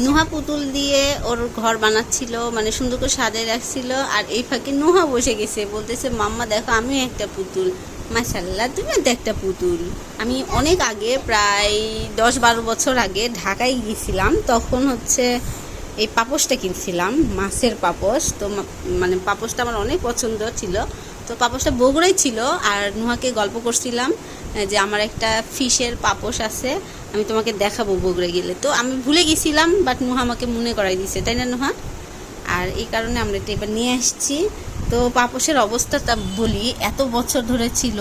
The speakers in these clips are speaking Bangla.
নুহা পুতুল দিয়ে ওর ঘর বানাচ্ছিল, মানে সুন্দর করে সাজিয়ে রাখছিল। আর এই ফাঁকে নুহা বসে গেছে, বলতেছে মাম্মা দেখো আমিও একটা পুতুল। মাশাআল্লাহ তুমিও তো একটা পুতুল। আমি অনেক আগে, প্রায় 10-12 বছর আগে ঢাকায় গিয়েছিলাম, তখন হচ্ছে এই পাপোশটা কিনছিলাম, মাছের পাপোশ। তো মানে পাপোশটা আমার অনেক পছন্দ ছিল। তো পাপোশটা বগুড়াই ছিল। আর নুহাকে গল্প করছিলাম যে আমার একটা ফিশের পাপোশ আছে, আমি তোমাকে দেখাবো বগুড়া গেলে। তো আমি ভুলে গেছিলাম, বাট নুহা আমাকে মনে করাই দিছে, তাই না নুহা? আর এই কারণে আমরা এটা এবার নিয়ে আসছি। তো পাপোশের অবস্থাটা বলি, এত বছর ধরে ছিল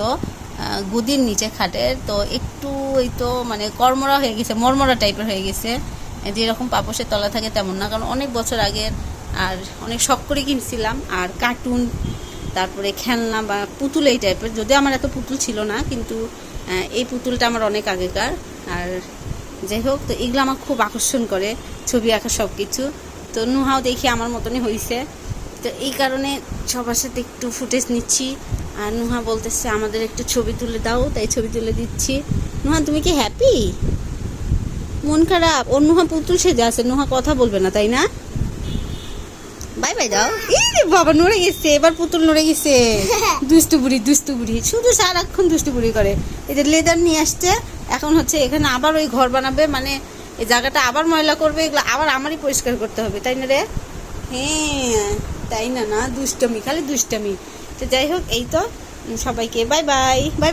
গদির নিচে খাটের, তো একটু এই তো মানে কর্মরা হয়ে গেছে, মরমরা টাইপের হয়ে গেছে। যেরকম পাপোশের তলা থাকে তেমন না, কারণ অনেক বছর আগের। আর অনেক শখ করে কিনছিলাম। আর কার্টুন, তারপরে খেলনা বা পুতুল এই টাইপের, যদিও আমার এত পুতুল ছিল না, কিন্তু এই পুতুলটা আমার অনেক আগেকার। আর যাই হোক, তো এগুলো আমার খুব আকর্ষণ করে, ছবি আঁকা সব কিছু। তো নুহাও দেখি আমার মতনই হয়েছে। তো এই কারণে সবার সাথে একটু ফুটেজ নিচ্ছি। আর নুহা বলতেছে আমাদের একটু ছবি তুলে দাও, তাই ছবি তুলে দিচ্ছি। নুহা তুমি কি হ্যাপি? মন খারাপ? ওর নুহা পুতুল সেজে আছে, নুহা কথা বলবে না, তাই না? বাই বাই দাও। এই রে বাবা, নড়ে গেছে, এবার পুতুল নড়ে গেছে। দুষ্টু বুড়ি, দুষ্টু বুড়ি, শুধু সারাক্ষণ দুষ্টু বুড়ি করে। এই যে লেদার নিয়ে আসছে, এখন হচ্ছে এখানে আবার ওই ঘর বানাবে, মানে এই জায়গাটা আবার ময়লা করবে, এগুলো আবার আমারই পরিষ্কার করতে হবে, তাই না রে? হ্যাঁ তাই না, না দুষ্টমি, খালি দুষ্টমি। তো যাই হোক, এই তো সবাইকে বাই বাই বাই।